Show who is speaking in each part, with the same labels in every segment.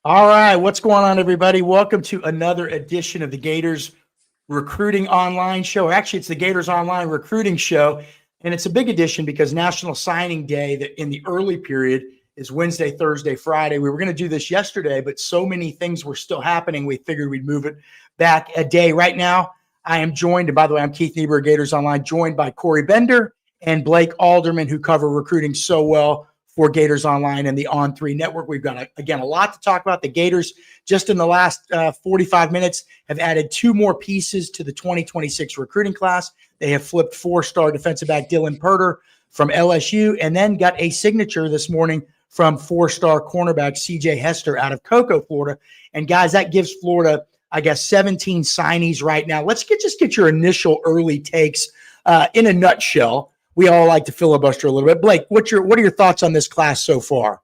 Speaker 1: All right, what's going on, everybody? Welcome to another edition of the Gators Recruiting Online Show. Actually, it's the Gators Online Recruiting Show, and it's a big edition because National Signing Day that in the early period is Wednesday, Thursday, Friday. We were going to do this yesterday, but so many things were still happening, we figured we'd move it back a day. Right now, I am joined, and by the way, I'm Keith Niebuhr, Gators Online, joined by Corey Bender and Blake Alderman, who cover recruiting so well for Gators Online and the On3 Network. We've got, again, a lot to talk about. The Gators, just in the last 45 minutes, have added two more pieces to the 2026 recruiting class. They have flipped four-star defensive back Dylan Purter from LSU and then got a signature this morning from four-star cornerback C.J. Hester out of Cocoa, Florida. And, guys, that gives Florida, I guess, 17 signees right now. Let's just get your initial early takes in a nutshell. We all like to filibuster a little bit. Blake, what are your thoughts on this class so far?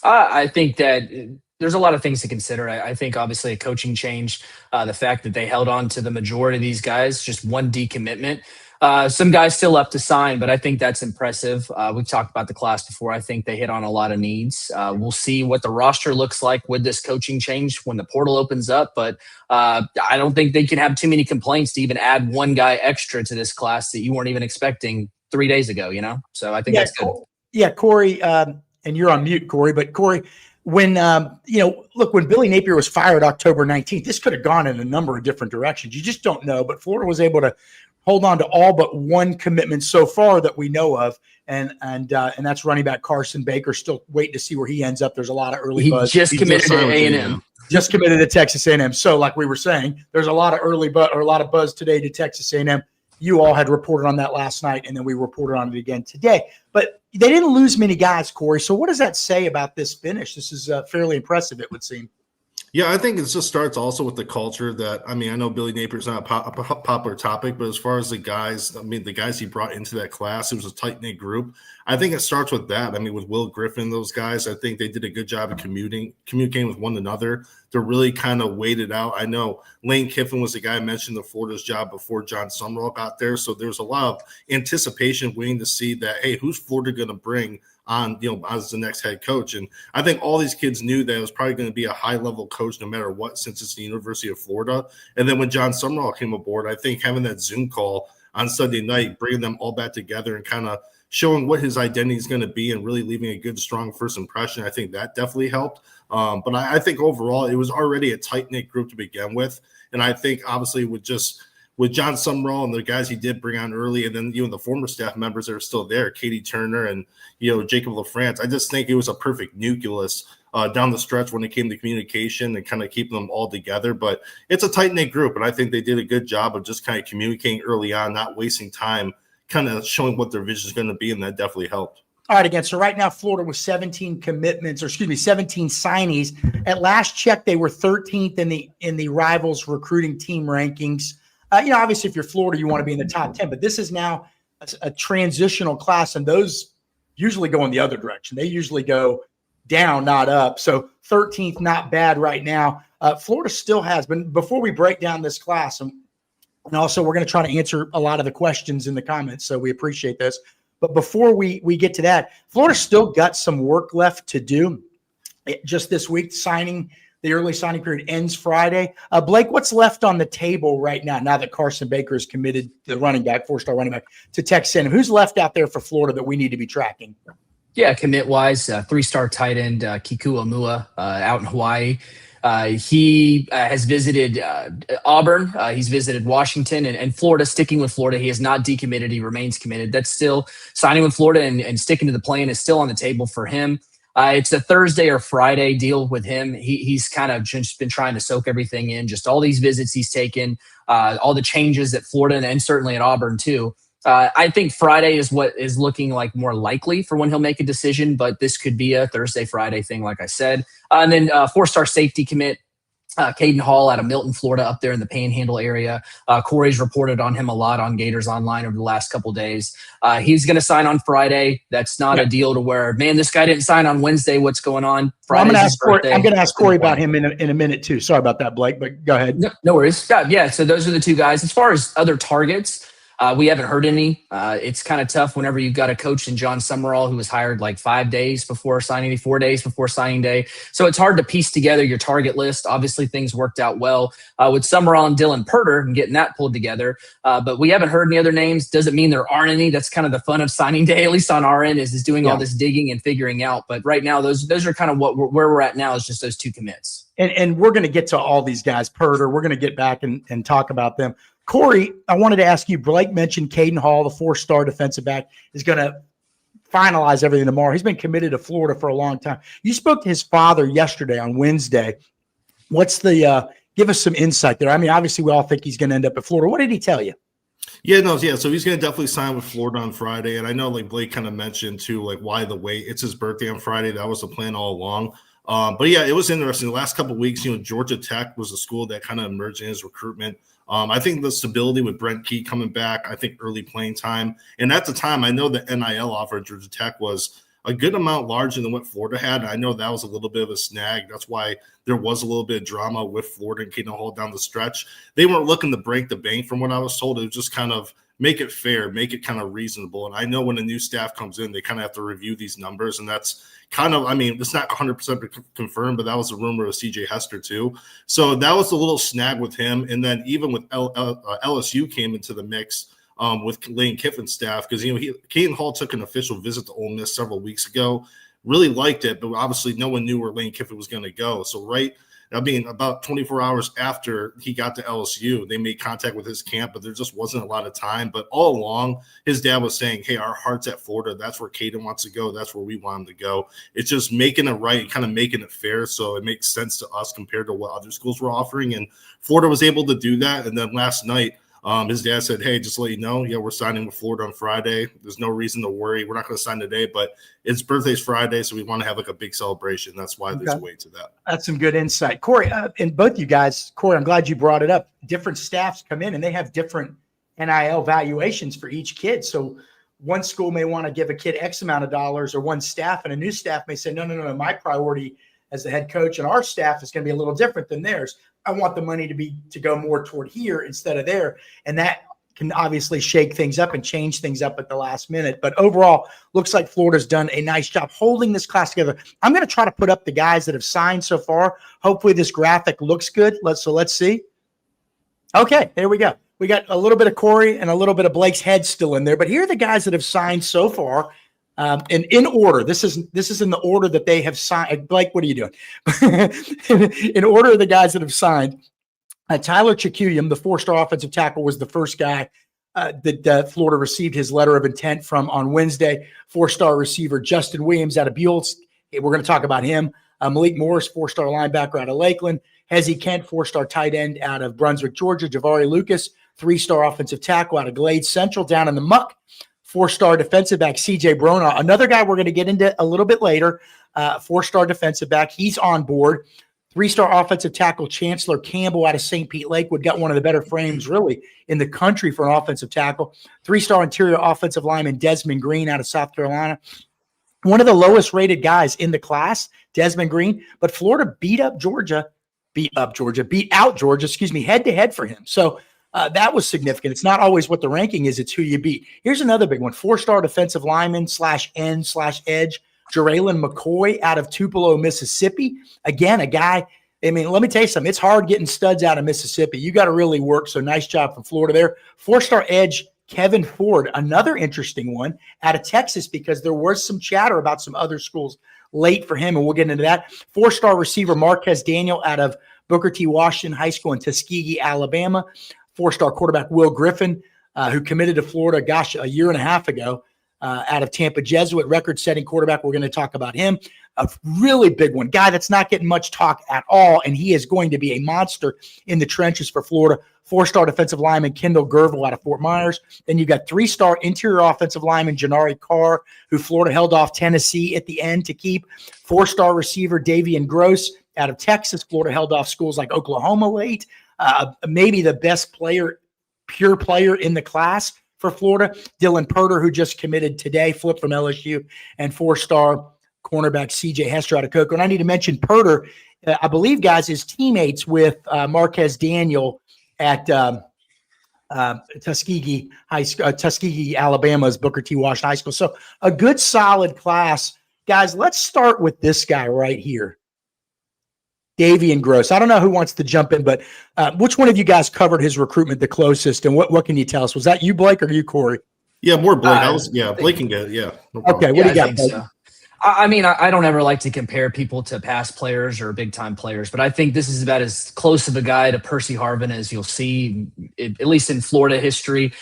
Speaker 2: I think that there's a lot of things to consider. I think obviously a coaching change, the fact that they held on to the majority of these guys, just one decommitment. Some guys still left to sign, but I think that's impressive. We've talked about the class before. I think they hit on a lot of needs. We'll see what the roster looks like with this coaching change when the portal opens up, but I don't think they can have too many complaints to even add one guy extra to this class that you weren't even expecting 3 days ago, So I think that's good.
Speaker 1: Yeah, Corey, and you're on mute, Corey, but Corey, when, when Billy Napier was fired October 19th, this could have gone in a number of different directions. You just don't know, but Florida was able to hold on to all but one commitment so far that we know of, and that's running back Carson Baker. Still waiting to see where he ends up. There's a lot of early buzz.
Speaker 2: He just committed to A&M.
Speaker 1: Just committed to Texas A&M. So, like we were saying, there's a lot of a lot of buzz today to Texas A&M. You all had reported on that last night, and then we reported on it again today. But they didn't lose many guys, Corey. So what does that say about this finish? This is fairly impressive, it would seem.
Speaker 3: Yeah, I think it just starts also with the culture that, I know Billy Napier's not a popular topic, but as far as the guys, the guys he brought into that class, it was a tight-knit group. I think it starts with that. With Will Griffin, those guys, I think they did a good job of communicating with one another. They're really kind of waited out. I know Lane Kiffin was the guy I mentioned the Florida's job before Jon Sumrall got there. So there's a lot of anticipation waiting to see that, hey, who's Florida going to bring on, as the next head coach. And I think all these kids knew that it was probably going to be a high-level coach no matter what, since it's the University of Florida. And then when Jon Sumrall came aboard, I think having that Zoom call on Sunday night, bringing them all back together and kind of showing what his identity is going to be and really leaving a good, strong first impression, I think that definitely helped. But I think overall it was already a tight-knit group to begin with. And I think obviously with Jon Sumrall and the guys he did bring on early, and then the former staff members that are still there, Katie Turner and Jacob LaFrance, I just think it was a perfect nucleus down the stretch when it came to communication and kind of keeping them all together. But it's a tight-knit group, and I think they did a good job of just kind of communicating early on, not wasting time, kind of showing what their vision is going to be, and that definitely helped.
Speaker 1: All right, again, so right now Florida was 17 signees. At last check, they were 13th in the Rivals recruiting team rankings. Obviously, if you're Florida, you want to be in the top 10, but this is now a transitional class, and those usually go in the other direction. They usually go down, not up. So 13th, not bad right now. Florida still has been, before we break down this class, and also we're going to try to answer a lot of the questions in the comments, so we appreciate this. But before we get to that, Florida still got some work left to do. Just this week, the early signing period ends Friday. Blake, what's left on the table right now that Carson Baker is committed, the running back, four-star running back, to Texas A&M? Who's left out there for Florida that we need to be tracking?
Speaker 2: Yeah, commit-wise, three-star tight end Kiku Amua out in Hawaii. He has visited Auburn. He's visited Washington and Florida. Sticking with Florida, he has not decommitted. He remains committed. That's still signing with Florida and sticking to the plan is still on the table for him. It's a Thursday or Friday deal with him. He's kind of just been trying to soak everything in, just all these visits he's taken, all the changes at Florida and certainly at Auburn too. I think Friday is what is looking like more likely for when he'll make a decision, but this could be a Thursday, Friday thing, like I said. And then four-star safety commit, Kaden Hall out of Milton, Florida, up there in the Panhandle area. Corey's reported on him a lot on Gators Online over the last couple of days. He's going to sign on Friday. That's not a deal to where, man, this guy didn't sign on Wednesday. What's going on?
Speaker 1: I'm going to ask Corey about him in a minute too. Sorry about that, Blake, but go ahead.
Speaker 2: No worries. Yeah, so those are the two guys. As far as other targets, We haven't heard any. It's kind of tough whenever you've got a coach in Jon Sumrall who was hired like 5 days before signing day, 4 days before signing day. So it's hard to piece together your target list. Obviously, things worked out well with Sumrall and Dylan Purter and getting that pulled together. But we haven't heard any other names. Doesn't mean there aren't any. That's kind of the fun of signing day, at least on our end, is doing all this digging and figuring out. But right now, those are kind of where we're at now, is just those 2 commits.
Speaker 1: And we're going to get to all these guys, Purter. We're going to get back and talk about them. Corey, I wanted to ask you, Blake mentioned Kaden Hall, the 4-star defensive back, is going to finalize everything tomorrow. He's been committed to Florida for a long time. You spoke to his father yesterday on Wednesday. What's the give us some insight there? I mean, obviously we all think he's going to end up at Florida. What did he tell you?
Speaker 3: So he's going to definitely sign with Florida on Friday. And I know like Blake kind of mentioned too, like why the wait. It's his birthday on Friday. That was the plan all along. But yeah, it was interesting. The last couple of weeks, Georgia Tech was a school that kind of emerged in his recruitment. I think the stability with Brent Key coming back, I think early playing time. And at the time, I know the NIL offer at Georgia Tech was a good amount larger than what Florida had. I know that was a little bit of a snag. That's why there was a little bit of drama with Florida and Kaden Hall down the stretch. They weren't looking to break the bank from what I was told. It was just kind of make it fair, make it kind of reasonable. And I know when a new staff comes in, they kind of have to review these numbers. And that's kind of, I mean, it's not 100% confirmed, but that was a rumor of CJ Hester too. So that was a little snag with him. And then even with LSU came into the mix with Lane Kiffin's staff, because, Kaden Hall took an official visit to Ole Miss several weeks ago, really liked it, but obviously no one knew where Lane Kiffin was going to go. So about 24 hours after he got to LSU, they made contact with his camp, but there just wasn't a lot of time. But all along, his dad was saying, hey, our heart's at Florida. That's where Kaden wants to go. That's where we want him to go. It's just making it right, kind of making it fair, so it makes sense to us compared to what other schools were offering. And Florida was able to do that. And then last night, his dad said, hey, just to let you know, we're signing with Florida on Friday. There's no reason to worry. We're not going to sign today, but his birthday's Friday, so we want to have like a big celebration. That's why there's a way to that.
Speaker 1: That's some good insight. Corey, and both you guys, Corey, I'm glad you brought it up. Different staffs come in, and they have different NIL valuations for each kid. So one school may want to give a kid X amount of dollars, or one staff, and a new staff may say, no, my priority as the head coach and our staff is going to be a little different than theirs. I want the money to go more toward here instead of there. And that can obviously shake things up and change things up at the last minute. But overall, looks like Florida's done a nice job holding this class together. I'm going to try to put up the guys that have signed so far. Hopefully this graphic looks good. Let's see. Okay, there we go. We got a little bit of Corey and a little bit of Blake's head still in there. But here are the guys that have signed so far. And in order, this is in the order that they have signed. Blake, what are you doing? In order of the guys that have signed, Tyler Chikuyum, the 4-star offensive tackle, was the first guy that Florida received his letter of intent from on Wednesday. 4-star receiver Justin Williams out of Buell. We're going to talk about him. Malik Morris, 4-star linebacker out of Lakeland. Hezzy Kent, 4-star tight end out of Brunswick, Georgia. Javari Lucas, 3-star offensive tackle out of Glade Central down in the muck. 4-star defensive back CJ Bronaugh, another guy we're going to get into a little bit later. 4-star defensive back, he's on board. 3-star offensive tackle Chancellor Campbell out of St. Pete Lakewood, got one of the better frames really in the country for an offensive tackle. 3-star interior offensive lineman Desmond Green out of South Carolina. One of the lowest rated guys in the class, Desmond Green, but Florida beat out Georgia, head to head for him. So that was significant. It's not always what the ranking is, it's who you beat. Here's another big one. 4-star defensive lineman /end/edge, Jeraylin McCoy out of Tupelo, Mississippi. Again, a guy, I mean, let me tell you something. It's hard getting studs out of Mississippi. You got to really work, so nice job from Florida there. 4-star edge Kevin Ford, another interesting one out of Texas, because there was some chatter about some other schools late for him, and we'll get into that. 4-star receiver Marquez Daniel out of Booker T. Washington High School in Tuskegee, Alabama. 4-star quarterback Will Griffin, who committed to Florida, a year and a half ago, out of Tampa Jesuit, record-setting quarterback. We're going to talk about him. A really big one, guy that's not getting much talk at all, and he is going to be a monster in the trenches for Florida. 4-star defensive lineman Kendall Gervil out of Fort Myers. Then you got 3-star interior offensive lineman Janari Carr, who Florida held off Tennessee at the end to keep. 4-star receiver Davian Gross out of Texas. Florida held off schools like Oklahoma late. Maybe the best pure player in the class for Florida, Dylan Purter, who just committed today, flipped from LSU, and 4-star cornerback CJ Hester out of Cocoa. And I need to mention Purter, I believe, guys, is teammates with Marquez Daniel at Tuskegee High School, Tuskegee, Alabama's Booker T. Washington High School. So a good, solid class. Guys, let's start with this guy right here, Davian Gross. I don't know who wants to jump in, but which one of you guys covered his recruitment the closest? And what can you tell us? Was that you, Blake, or you, Corey?
Speaker 3: Yeah, more Blake. Blake can get, no problem.
Speaker 1: Okay, what do you got, Blake?
Speaker 2: So. I mean, I don't ever like to compare people to past players or big-time players, but I think this is about as close of a guy to Percy Harvin as you'll see, at least in Florida history.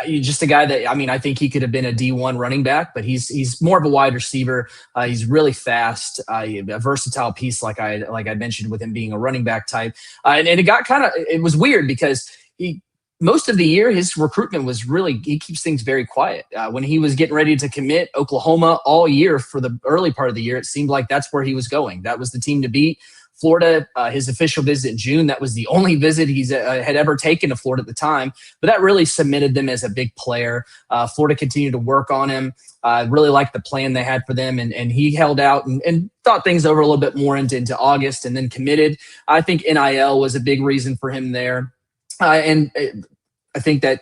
Speaker 2: Just a guy that, I mean, I think he could have been a D1 running back, but he's more of a wide receiver. He's really fast, a versatile piece, like I mentioned, with him being a running back type. And it was weird because most of the year, his recruitment was he keeps things very quiet. When he was getting ready to commit Oklahoma all year for the early part of the year, it seemed like that's where he was going. That was the team to beat. Florida, his official visit in June, that was the only visit he's had ever taken to Florida at the time. But that really cemented them as a big player. Florida continued to work on him. Really liked the plan they had for them. And he held out and thought things over a little bit more into August and then committed. I think NIL was a big reason for him there. I think that,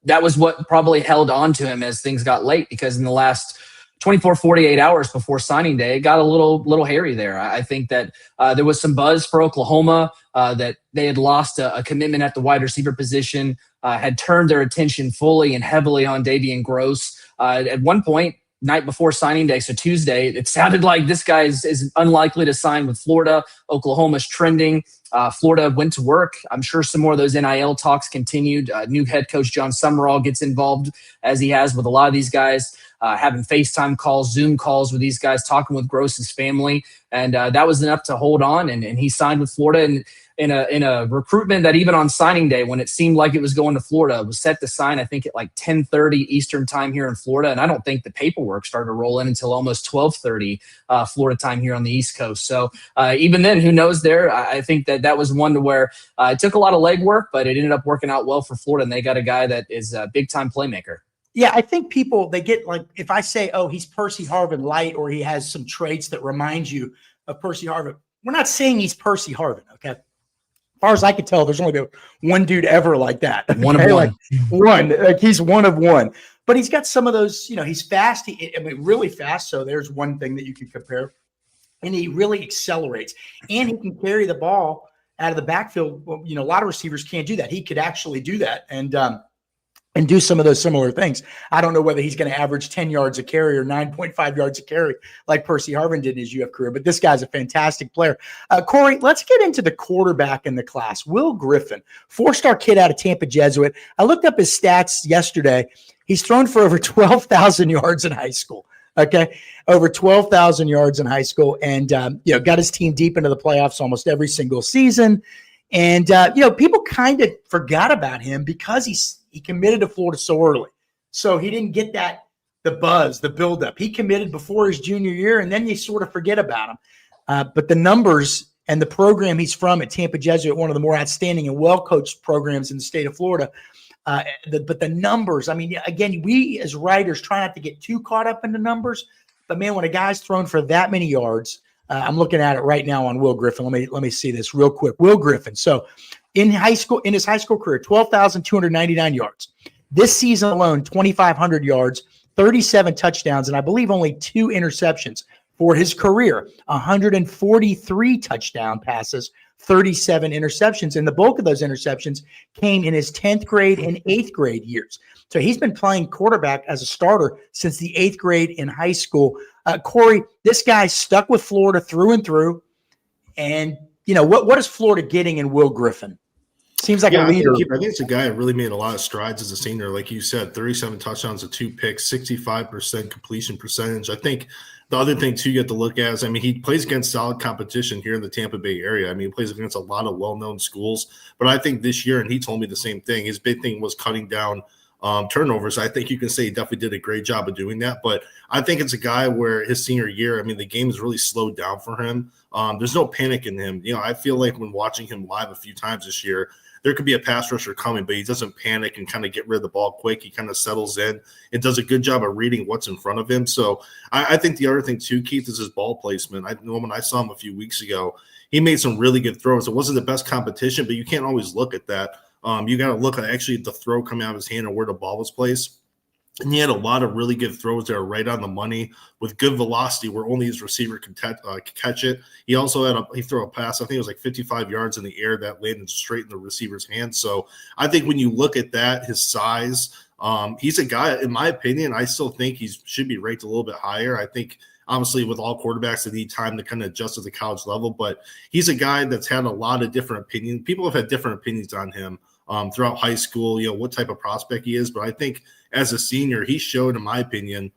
Speaker 2: that was what probably held on to him as things got late, because in the last 24, 48 hours before signing day, it got a little hairy there. I think that there was some buzz for Oklahoma that they had lost a commitment at the wide receiver position, had turned their attention fully and heavily on Davian Gross. At one point, night before signing day, so Tuesday, it sounded like this guy is unlikely to sign with Florida. Oklahoma's trending. Florida went to work. I'm sure some more of those NIL talks continued. New head coach Jon Sumrall gets involved, as he has with a lot of these guys, having FaceTime calls, Zoom calls with these guys, talking with Gross's family. And that was enough to hold on. And he signed with Florida. And in a recruitment that even on signing day, when it seemed like it was going to Florida, was set to sign, I think, at like 10:30 Eastern time here in Florida. And I don't think the paperwork started to roll in until almost 12:30 Florida time here on the East Coast. So even then, who knows there? I think that was one to where it took a lot of legwork, but it ended up working out well for Florida. And they got a guy that is a big-time playmaker.
Speaker 1: Yeah, I think people, they get like, if I say, oh, he's Percy Harvin light, or he has some traits that remind you of Percy Harvin, we're not saying he's Percy Harvin, okay? As far as I can tell, there's only been one dude ever like that. Okay?
Speaker 2: One of one.
Speaker 1: Like he's one of one. But he's got some of those, he's fast. Really fast. So there's one thing that you can compare. And he really accelerates. And he can carry the ball out of the backfield. Well, a lot of receivers can't do that. He could actually do that and do some of those similar things. I don't know whether he's going to average 10 yards a carry or 9.5 yards a carry like Percy Harvin did in his UF career, but this guy's a fantastic player. Corey, let's get into the quarterback in the class. Will Griffin, 4-star kid out of Tampa Jesuit. I looked up his stats yesterday. He's thrown for over 12,000 yards in high school. Okay, over 12,000 yards in high school, and got his team deep into the playoffs almost every single season. And people kind of forgot about him because he committed to Florida so early. So he didn't get the buzz, the buildup. He committed before his junior year, and then you sort of forget about him. But the numbers and the program he's from at Tampa Jesuit, one of the more outstanding and well-coached programs in the state of Florida. But the numbers, I mean, again, we as writers try not to get too caught up in the numbers. But, man, when a guy's thrown for that many yards, I'm looking at it right now on Will Griffin. Let me see this real quick. Will Griffin. So in his high school career, 12,299 yards. This season alone, 2,500 yards, 37 touchdowns, and I believe only 2 interceptions for his career. 143 touchdown passes, 37 interceptions, and the bulk of those interceptions came in his 10th grade and 8th grade years. So he's been playing quarterback as a starter since the 8th grade in high school. Corey, this guy stuck with Florida through and through. And, what is Florida getting in Will Griffin? Seems like a leader.
Speaker 3: I think it's a guy that really made a lot of strides as a senior. Like you said, 37 touchdowns and 2 picks, 65% completion percentage. I think the other thing, too, you have to look at is, he plays against solid competition here in the Tampa Bay area. He plays against a lot of well-known schools. But I think this year, and he told me the same thing, his big thing was cutting down turnovers. I think you can say he definitely did a great job of doing that. But I think it's a guy where his senior year, the game has really slowed down for him. There's no panic in him. I feel like when watching him live a few times this year, there could be a pass rusher coming, but he doesn't panic and kind of get rid of the ball quick. He kind of settles in and does a good job of reading what's in front of him. So I think the other thing too, Keith, is his ball placement. I know when I saw him a few weeks ago, he made some really good throws. It wasn't the best competition, but you can't always look at that. You got to look at actually the throw coming out of his hand and where the ball was placed. And he had a lot of really good throws that are right on the money with good velocity where only his receiver could catch it. He also he threw a pass, I think it was like 55 yards in the air that landed straight in the receiver's hand. So I think when you look at that, his size, he's a guy, in my opinion, I still think he should be ranked a little bit higher. I think obviously with all quarterbacks that need time to kind of adjust to the college level, but he's a guy that's had a lot of different opinions. People have had different opinions on him throughout high school, what type of prospect he is. But I think as a senior, he showed, in my opinion,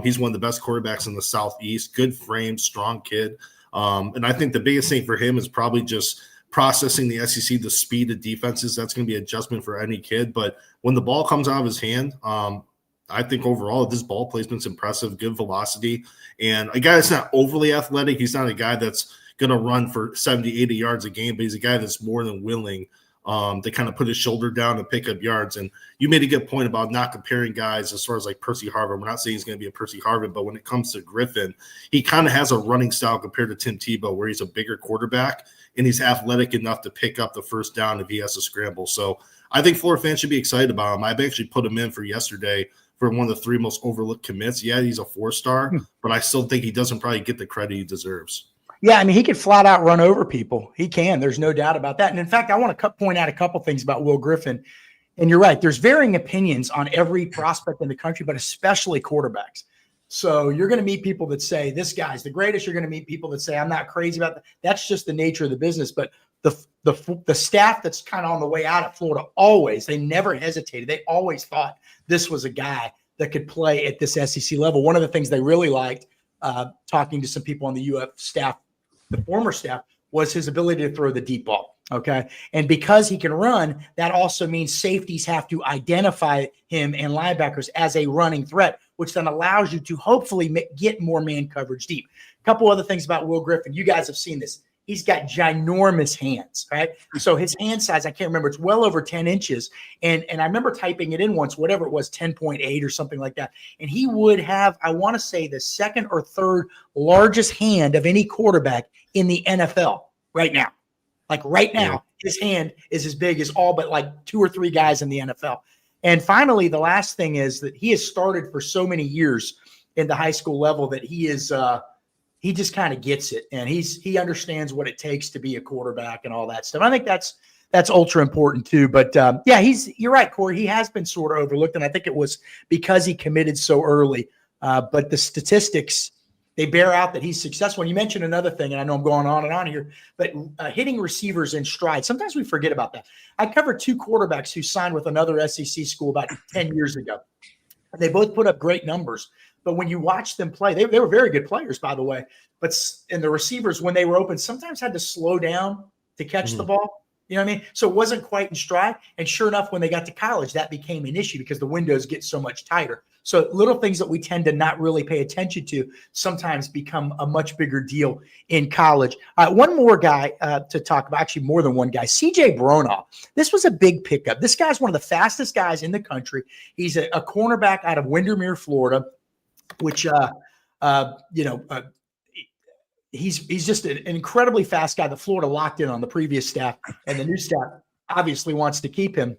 Speaker 3: he's one of the best quarterbacks in the Southeast, good frame, strong kid. And I think the biggest thing for him is probably just processing the SEC, the speed of defenses. That's going to be an adjustment for any kid. But when the ball comes out of his hand, I think overall this ball placement's impressive, good velocity. And a guy that's not overly athletic, he's not a guy that's going to run for 70, 80 yards a game, but he's a guy that's more than willing to kind of put his shoulder down and pick up yards. And you made a good point about not comparing guys as far as like Percy Harvin. We're not saying he's going to be a Percy Harvin, but when it comes to Griffin, he kind of has a running style compared to Tim Tebow where he's a bigger quarterback and he's athletic enough to pick up the first down if he has to scramble. So I think Florida fans should be excited about him. I've actually put him in for yesterday for one of the 3 most overlooked commits. Yeah, he's a 4-star, but I still think he doesn't probably get the credit he deserves.
Speaker 1: Yeah, I mean, he could flat out run over people. He can. There's no doubt about that. And in fact, I want to point out a couple things about Will Griffin. And you're right. There's varying opinions on every prospect in the country, but especially quarterbacks. So you're going to meet people that say this guy's the greatest. You're going to meet people that say I'm not crazy about that. That's just the nature of the business. But the staff that's kind of on the way out at Florida they never hesitated. They always thought this was a guy that could play at this SEC level. One of the things they really liked, talking to some people on the UF staff, the former staff, was his ability to throw the deep ball. Okay. And because he can run, that also means safeties have to identify him and linebackers as a running threat, which then allows you to hopefully get more man coverage deep. A couple other things about Will Griffin. You guys have seen this. He's got ginormous hands, right? So his hand size, I can't remember, it's well over 10 inches. And I remember typing it in once, whatever it was, 10.8 or something like that. And he would have, I want to say, the second or third largest hand of any quarterback in the NFL right now. Like right now, his hand is as big as all but like 2 or 3 guys in the NFL. And finally, the last thing is that he has started for so many years in the high school level that he is he just kind of gets it, and he understands what it takes to be a quarterback and all that stuff. I think that's ultra important too. But yeah, you're right, Corey. He has been sort of overlooked, and I think it was because he committed so early. But the statistics, they bear out that he's successful. And you mentioned another thing, and I know I'm going on and on here, but hitting receivers in stride. Sometimes we forget about that. I covered 2 quarterbacks who signed with another SEC school about 10 years ago. They both put up great numbers. But when you watch them play, they were very good players, by the way. And the receivers, when they were open, sometimes had to slow down to catch the ball. You know what I mean? So it wasn't quite in stride. And sure enough, when they got to college, that became an issue because the windows get so much tighter. So little things that we tend to not really pay attention to sometimes become a much bigger deal in college. One more guy to talk about, actually more than one guy, CJ Bronaugh. This was a big pickup. This guy's one of the fastest guys in the country. He's a cornerback out of Windermere, Florida, which, he's just an incredibly fast guy that Florida locked in on the previous staff, and the new staff obviously wants to keep him.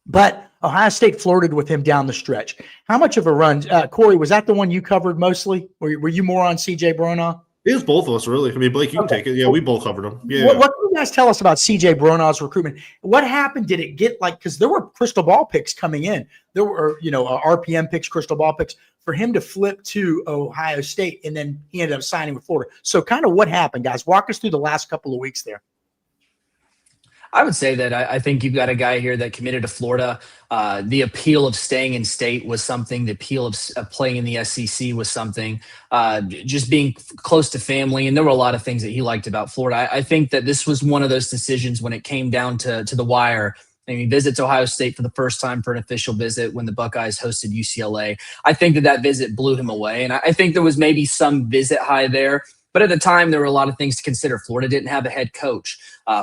Speaker 1: But Ohio State flirted with him down the stretch. How much of a run? Corey, was that the one you covered mostly? Were you more on CJ Bronaugh?
Speaker 3: It was both of us, really. I mean, Blake, you can take it. Yeah, we both covered him. Yeah.
Speaker 1: What can you guys tell us about CJ Bronaugh's recruitment? What happened? Did it get because there were crystal ball picks coming in. There were, RPM picks, crystal ball picks for him to flip to Ohio State, and then he ended up signing with Florida. So kind of what happened, guys? Walk us through the last couple of weeks there.
Speaker 2: I would say that I think you've got a guy here that committed to Florida. The appeal of staying in state was something. The appeal of playing in the SEC was something. Just being close to family. And there were a lot of things that he liked about Florida. I think that this was one of those decisions when it came down to the wire. And he visits Ohio State for the first time for an official visit when the Buckeyes hosted UCLA. I think that visit blew him away. And I think there was maybe some visit high there. But at the time, there were a lot of things to consider. Florida didn't have a head coach.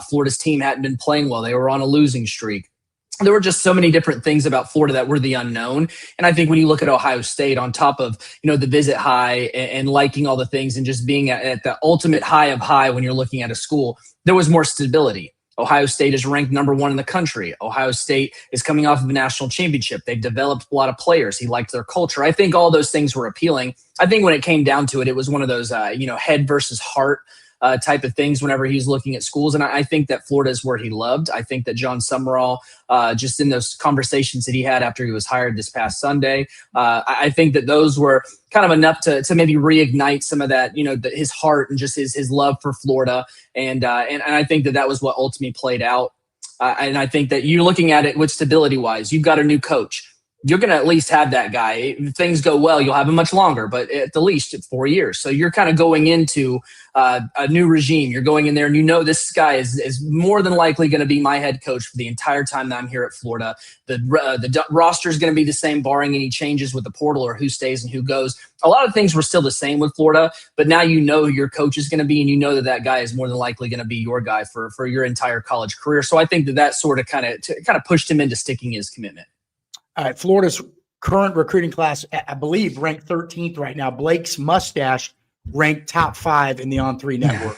Speaker 2: Florida's team hadn't been playing well. They were on a losing streak. There were just so many different things about Florida that were the unknown. And I think when you look at Ohio State on top of, the visit high and liking all the things and just being at the ultimate high of high when you're looking at a school, there was more stability. Ohio State is ranked number 1 in the country. Ohio State is coming off of a national championship. They've developed a lot of players. He liked their culture. I think all those things were appealing. I think when it came down to it, it was one of those, head versus heart type of things whenever he's looking at schools. And I think that Florida is where he loved. I think that Jon Sumrall, just in those conversations that he had after he was hired this past Sunday, I think that those were kind of enough to maybe reignite some of that, his heart and just his love for Florida. And I think that was what ultimately played out. And I think that you're looking at it with stability wise, you've got a new coach. You're going to at least have that guy. If things go well, you'll have him much longer, but at the least it's 4 years. So you're kind of going into a new regime. You're going in there and this guy is more than likely going to be my head coach for the entire time that I'm here at Florida. The roster is going to be the same, barring any changes with the portal or who stays and who goes. A lot of things were still the same with Florida, but now who your coach is going to be, and that guy is more than likely going to be your guy for your entire college career. So I think that sort of kind of pushed him into sticking his commitment.
Speaker 1: All right, Florida's current recruiting class, I believe, ranked 13th right now. Blake's mustache ranked top 5 in the On3 network.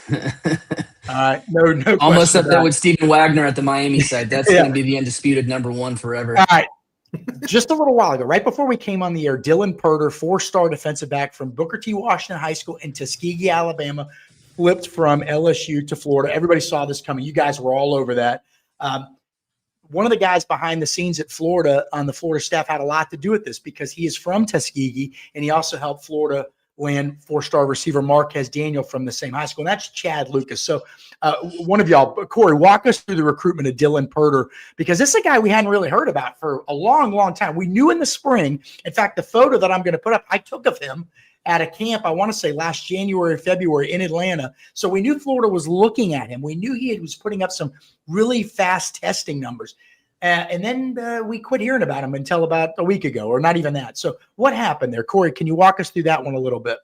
Speaker 1: No
Speaker 2: almost up there with Stephen Wagner at the Miami side. That's going to be the undisputed number 1 forever.
Speaker 1: All right. Just a little while ago, right before we came on the air, Dylan Purter, 4-star defensive back from Booker T. Washington High School in Tuskegee, Alabama, flipped from LSU to Florida. Everybody saw this coming. You guys were all over that. One of the guys behind the scenes at Florida on the Florida staff had a lot to do with this because he is from Tuskegee, and he also helped Florida land 4-star receiver Marquez Daniel from the same high school. And that's Chad Lucas. So one of y'all, Corey, walk us through the recruitment of Dylan Purter, because this is a guy we hadn't really heard about for a long, long time. We knew in the spring. In fact, the photo that I'm going to put up, I took of him at a camp, I want to say last January or February in Atlanta. So we knew Florida was looking at him. We knew he was putting up some really fast testing numbers. And then we quit hearing about him until about a week ago, or not even that. So what happened there? Corey, can you walk us through that one a little bit?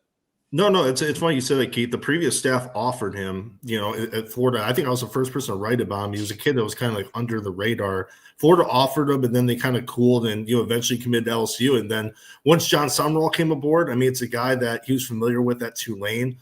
Speaker 3: No, it's funny you said that, Keith. The previous staff offered him, at Florida. I think I was the first person to write about him. He was a kid that was kind of like under the radar. Florida offered him, and then they kind of cooled and, eventually committed to LSU. And then once Jon Sumrall came aboard, it's a guy that he was familiar with at Tulane.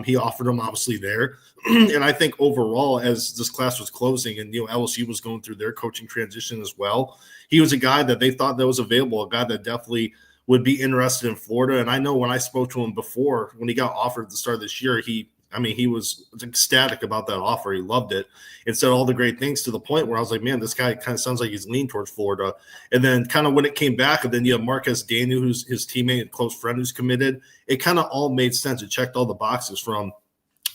Speaker 3: He offered him obviously there. And I think overall, as this class was closing and, LSU was going through their coaching transition as well, he was a guy that they thought that was available, a guy that definitely would be interested in Florida. And I know when I spoke to him before, when he got offered at the start of this year, he was ecstatic about that offer. He loved it and said all the great things, to the point where I was like, man, this guy kind of sounds like he's leaning towards Florida. And then kind of when it came back, and then you have Marquez Daniel, who's his teammate and close friend who's committed, it kind of all made sense. It checked all the boxes, from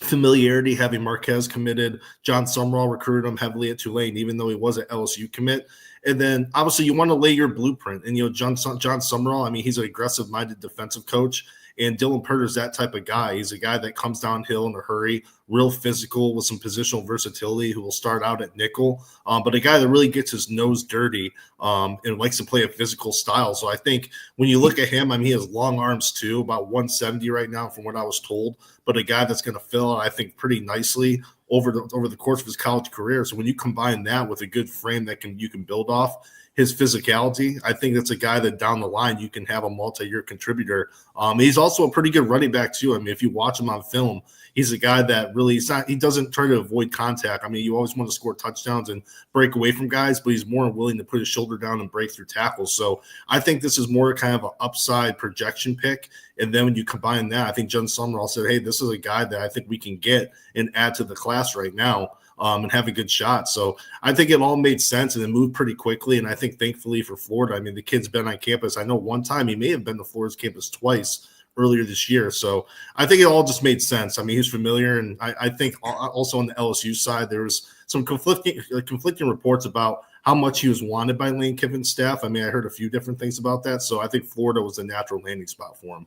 Speaker 3: familiarity, having Marquez committed, Jon Sumrall recruited him heavily at Tulane, even though he was an LSU commit. And then obviously you want to lay your blueprint. And, Jon Sumrall, he's an aggressive-minded defensive coach. And Dylan Purter's that type of guy. He's a guy that comes downhill in a hurry, real physical with some positional versatility, who will start out at nickel, but a guy that really gets his nose dirty and likes to play a physical style. So I think when you look at him, he has long arms too, about 170 right now from what I was told, but a guy that's going to fill out, I think, pretty nicely over the course of his college career. So when you combine that with a good frame that you can build off, his physicality, I think that's a guy that down the line you can have a multi-year contributor. He's also a pretty good running back too. If you watch him on film, he's a guy that really he doesn't try to avoid contact. You always want to score touchdowns and break away from guys, but he's more willing to put his shoulder down and break through tackles. So I think this is more kind of an upside projection pick. And then when you combine that, I think Jon Sumrall said, hey, this is a guy that I think we can get and add to the class right now. And have a good shot. So I think it all made sense, and it moved pretty quickly. And I think thankfully for Florida, the kid's been on campus. I know one time he may have been to Florida's campus twice earlier this year. So I think it all just made sense. He's familiar. And I think also on the LSU side, there was some conflicting reports about how much he was wanted by Lane Kiffin's staff. I heard a few different things about that. So I think Florida was a natural landing spot for him.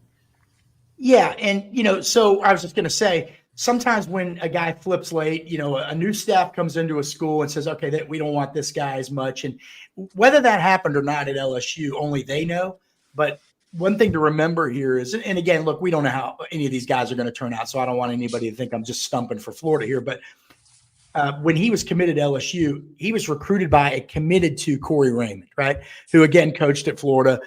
Speaker 1: Yeah. And, so I was just going to say, sometimes when a guy flips late, a new staff comes into a school and says, okay, we don't want this guy as much. And whether that happened or not at LSU, only they know. But one thing to remember here is, and again, look, we don't know how any of these guys are going to turn out, so I don't want anybody to think I'm just stumping for Florida here. But when he was committed to LSU, he was recruited by and committed to Corey Raymond, right? Who, again, coached at Florida.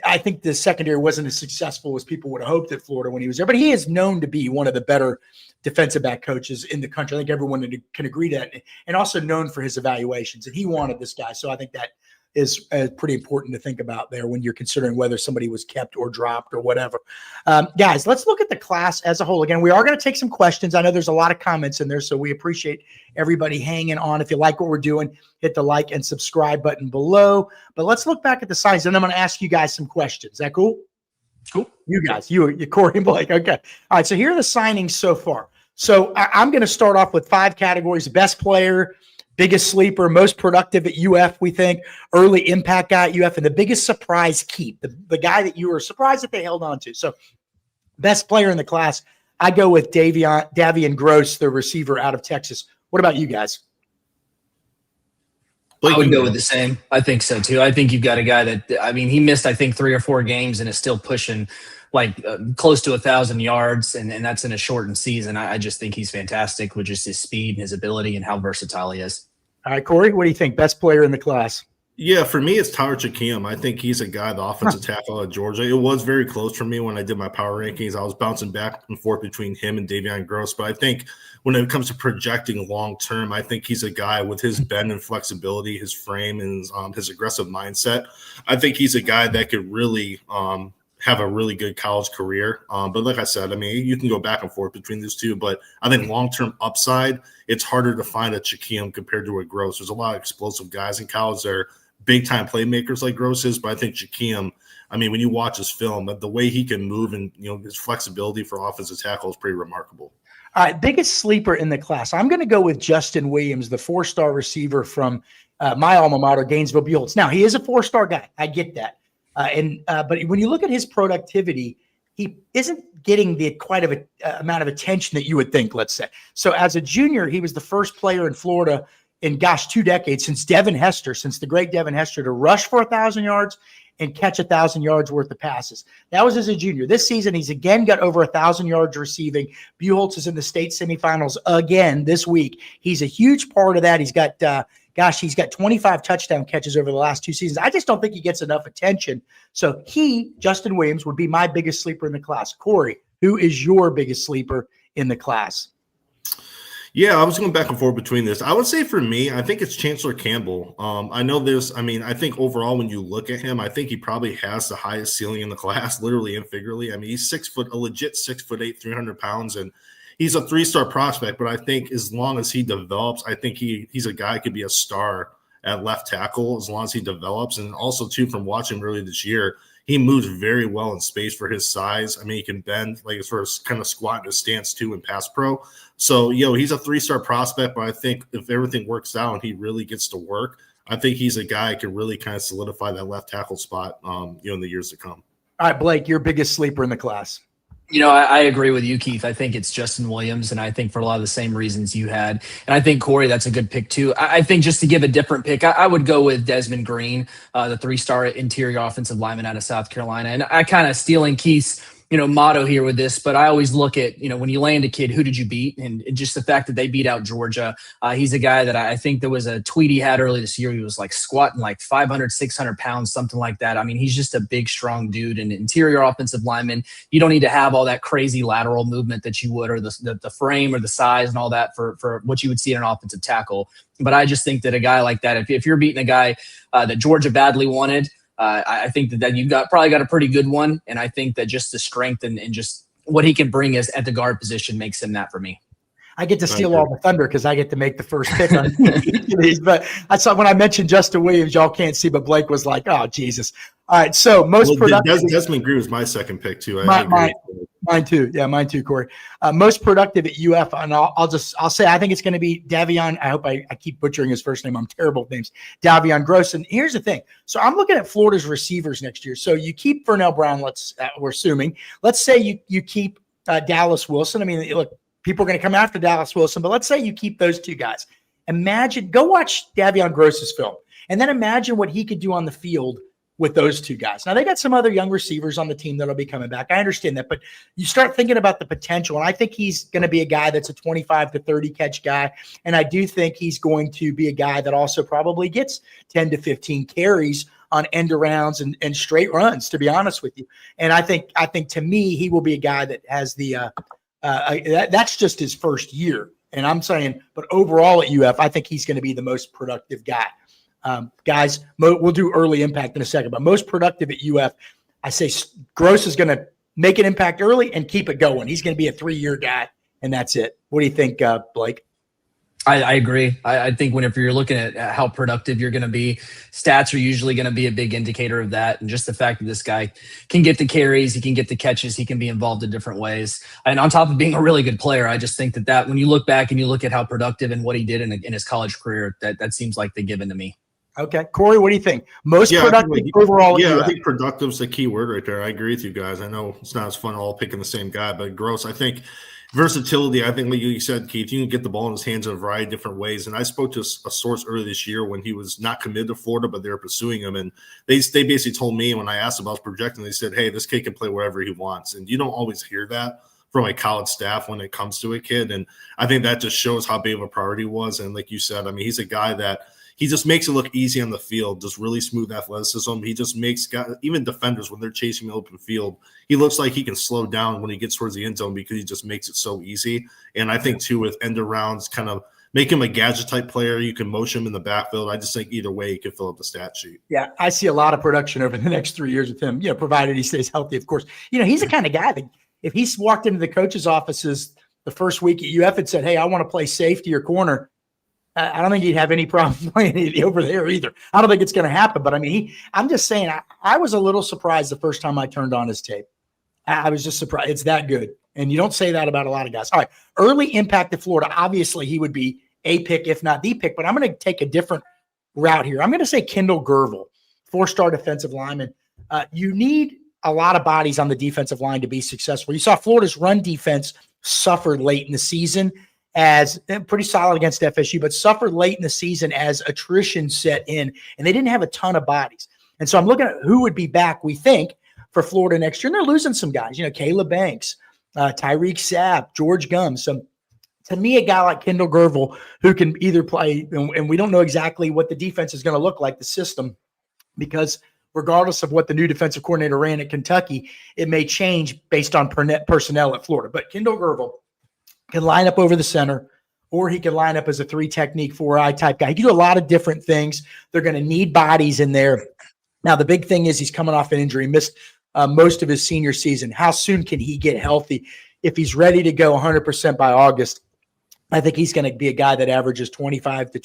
Speaker 1: I think the secondary wasn't as successful as people would have hoped at Florida when he was there, but he is known to be one of the better defensive back coaches in the country. I think everyone can agree to that, and also known for his evaluations. And he wanted this guy. So I think that is pretty important to think about there when you're considering whether somebody was kept or dropped or whatever. Guys, let's look at the class as a whole. Again, we are going to take some questions. I know there's a lot of comments in there, so we appreciate everybody hanging on. If you like what we're doing, hit the like and subscribe button below. But let's look back at the signings, and I'm going to ask you guys some questions. Is that cool?
Speaker 2: Cool.
Speaker 1: You guys, you Corey and Blake. Okay. All right, so here are the signings so far. So I'm going to start off with 5 categories: best player, biggest sleeper, most productive at UF, we think, early impact guy at UF, and the biggest surprise keep, the guy that you were surprised that they held on to. So best player in the class, I go with Davian Gross, the receiver out of Texas. What about you guys?
Speaker 2: I would go with the same. I think so too. I think you've got a guy that, I mean, he missed, I think, 3 or 4 games and is still pushing like close to 1,000 yards, and that's in a shortened season. I just think he's fantastic with just his speed and his ability and how versatile he is. All
Speaker 1: right, Corey, what do you think? Best player in the class?
Speaker 3: Yeah, for me, it's Tyler Chakim. I think he's a guy, the offensive tackle at Georgia. It was very close for me when I did my power rankings. I was bouncing back and forth between him and Davian Gross. But I think when it comes to projecting long-term, I think he's a guy with his bend and flexibility, his frame, and his aggressive mindset. I think he's a guy that could really have a really good college career. But like I said, I mean, you can go back and forth between these two. But I think long-term upside, it's harder to find a Chakim compared to a Gross. There's a lot of explosive guys in college that are big-time playmakers like Gross is, but I think Chakim, I mean, when you watch his film, the way he can move and, you know, his flexibility for offensive tackle is pretty remarkable.
Speaker 1: All right, biggest sleeper in the class. I'm going to go with Justin Williams, the 4-star receiver from my alma mater, Gainesville Bullets. Now, he is a 4-star guy. I get that. But when you look at his productivity, he isn't getting the quite of a amount of attention that you would think, let's say. So as a junior, he was the first player in Florida in, 2 decades, since the great Devin Hester, to rush for 1,000 yards and catch 1,000 yards worth of passes. That was as a junior. This season, he's again got over 1,000 yards receiving. Buchholz is in the state semifinals again this week. He's a huge part of that. He's got, he's got 25 touchdown catches over the last 2 seasons. I just don't think he gets enough attention. So Justin Williams, would be my biggest sleeper in the class. Corey, who is your biggest sleeper in the class?
Speaker 3: Yeah, I was going back and forth between this. I would say for me, I think it's Chancellor Campbell. I think overall when you look at him, I think he probably has the highest ceiling in the class, literally and figuratively. I mean, he's a legit 6'8", 300 pounds, and he's a 3-star prospect. But I think as long as he develops, I think he's a guy who could be a star at left tackle as long as he develops. And also, too, from watching earlier this year, he moves very well in space for his size. I mean, he can bend, like, as far as kind of squat in his stance, too, in pass pro. So, he's a 3-star prospect, but I think if everything works out and he really gets to work, I think he's a guy who can really kind of solidify that left tackle spot, in the years to come. All
Speaker 1: right, Blake, your biggest sleeper in the class.
Speaker 2: I agree with you, Keith. I think it's Justin Williams, and I think for a lot of the same reasons you had. And I think, Corey, that's a good pick, too. I think just to give a different pick, I would go with Desmond Green, the 3-star interior offensive lineman out of South Carolina. And I kind of stealing Keith's motto here with this, but I always look at, when you land a kid, who did you beat? And just the fact that they beat out Georgia. He's a guy that I think there was a tweet he had earlier this year. He was like squatting like 500, 600 pounds, something like that. I mean, he's just a big, strong dude, and interior offensive lineman. You don't need to have all that crazy lateral movement that you would, or the frame or the size and all that for what you would see in an offensive tackle. But I just think that a guy like that, if you're beating a guy that Georgia badly wanted, I think that you've probably got a pretty good one, and I think that just the strength and just what he can bring is at the guard position makes him that for me.
Speaker 1: I get to steal all the thunder because I get to make the first pick on these. But I saw when I mentioned Justin Williams, y'all can't see, but Blake was like, "Oh Jesus!" All right, so productive.
Speaker 3: Desmond Green was my second pick too.
Speaker 1: Mine too. Yeah, mine too, Corey. Most productive at UF, and I'll say I think it's going to be Davian. I hope I keep butchering his first name. I'm terrible with names. Davian Gross. And here's the thing. So I'm looking at Florida's receivers next year. So you keep Vernell Brown. We're assuming. Let's say you keep Dallas Wilson. I mean, look, people are going to come after Dallas Wilson, but let's say you keep those 2 guys. Go watch Davian Gross's film, and then imagine what he could do on the field with those 2 guys. Now, they got some other young receivers on the team that'll be coming back. I understand that, but you start thinking about the potential, and I think he's going to be a guy that's a 25 to 30 catch guy, and I do think he's going to be a guy that also probably gets 10 to 15 carries on end arounds and straight runs, to be honest with you. And I think to me, he will be a guy that has that's just his first year. And I'm saying, but overall at UF, I think he's going to be the most productive guy. Guys, we'll do early impact in a second, but most productive at UF, I say Gross is going to make an impact early and keep it going. He's going to be a 3-year guy, and that's it. What do you think, Blake?
Speaker 2: I agree. I think whenever you're looking at how productive you're going to be, stats are usually going to be a big indicator of that. And just the fact that this guy can get the carries, he can get the catches, he can be involved in different ways. And on top of being a really good player, I just think that when you look back and you look at how productive and what he did in his college career, that seems like the given to me.
Speaker 1: Okay. Corey, what do you think? Most productive overall?
Speaker 3: Yeah, I think productive is the key word right there. I agree with you guys. I know it's not as fun all picking the same guy, but Gross, I think versatility, I think like you said, Keith, you can get the ball in his hands in a variety of different ways. And I spoke to a source earlier this year when he was not committed to Florida, but they were pursuing him. And they basically told me when I asked about projecting, they said, hey, this kid can play wherever he wants. And you don't always hear that from a college staff when it comes to a kid. And I think that just shows how big of a priority it was. And like you said, I mean, he's a guy that he just makes it look easy on the field, just really smooth athleticism. He just makes even defenders, when they're chasing the open field, he looks like he can slow down when he gets towards the end zone because he just makes it so easy. And I think, too, with end arounds, kind of make him a gadget-type player. You can motion him in the backfield. I just think either way he could fill up the stat sheet.
Speaker 1: Yeah, I see a lot of production over the next 3 years with him, provided he stays healthy, of course. He's the kind of guy that if he's walked into the coach's offices the first week at UF and said, hey, I want to play safety or corner, I don't think he'd have any problem playing it over there either. I don't think it's going to happen. But, I mean, I'm just saying I was a little surprised the first time I turned on his tape. I was just surprised. It's that good. And you don't say that about a lot of guys. All right, early impact at Florida. Obviously, he would be a pick, if not the pick. But I'm going to take a different route here. I'm going to say Kendall Gervil, 4-star defensive lineman. You need a lot of bodies on the defensive line to be successful. You saw Florida's run defense suffered late in the season, as pretty solid against FSU, but suffered late in the season as attrition set in, and they didn't have a ton of bodies. And so I'm looking at who would be back, we think, for Florida next year. And they're losing some guys, Caleb Banks, Tyreek Sapp, George Gums. So to me, a guy like Kendall Gervil who can either play, and we don't know exactly what the defense is going to look like, the system, because regardless of what the new defensive coordinator ran at Kentucky, it may change based on personnel at Florida. But Kendall Gervil can line up over the center, or he can line up as a 3-technique, 4-eye type guy. He can do a lot of different things. They're going to need bodies in there. Now, the big thing is he's coming off an injury, missed most of his senior season. How soon can he get healthy? If he's ready to go 100% by August, I think he's going to be a guy that averages 20 to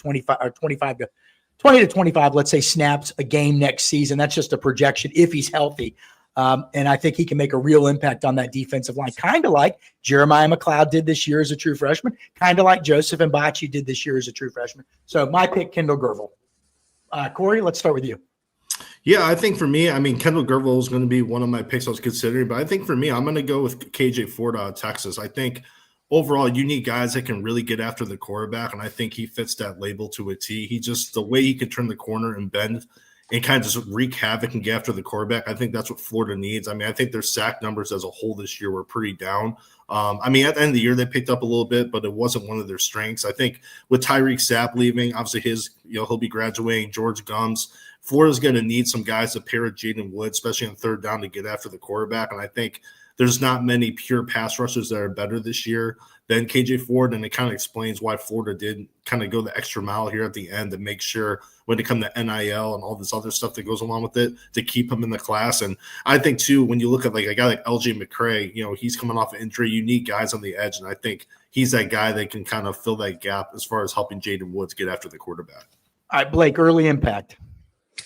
Speaker 1: 25, let's say, snaps a game next season. That's just a projection if he's healthy. And I think he can make a real impact on that defensive line, kind of like Jeremiah McLeod did this year as a true freshman, kind of like Joseph Mbachi did this year as a true freshman. So my pick, Kendall Gervil. Corey, let's start with you.
Speaker 3: Yeah, I think for me, Kendall Gervil is going to be one of my picks I was considering, but I think for me, I'm going to go with KJ Ford out of Texas. I think overall, you need guys that can really get after the quarterback, and I think he fits that label to a T. He just, the way he can turn the corner and bend and kind of just wreak havoc and get after the quarterback, I think that's what Florida needs. I think their sack numbers as a whole this year were pretty down. At the end of the year, they picked up a little bit, but it wasn't one of their strengths. I think with Tyreek Sapp leaving, obviously he'll be graduating, George Gums. Florida's going to need some guys to pair with Jaden Wood, especially on third down, to get after the quarterback. And I think there's not many pure pass rushers that are better this year than KJ Ford, and it kind of explains why Florida did kind of go the extra mile here at the end to make sure when it comes to NIL and all this other stuff that goes along with it to keep him in the class. And I think, too, when you look at like a guy like LJ McCray, he's coming off an injury. You need guys on the edge, and I think he's that guy that can kind of fill that gap as far as helping Jaden Woods get after the quarterback.
Speaker 1: All right, Blake, early impact.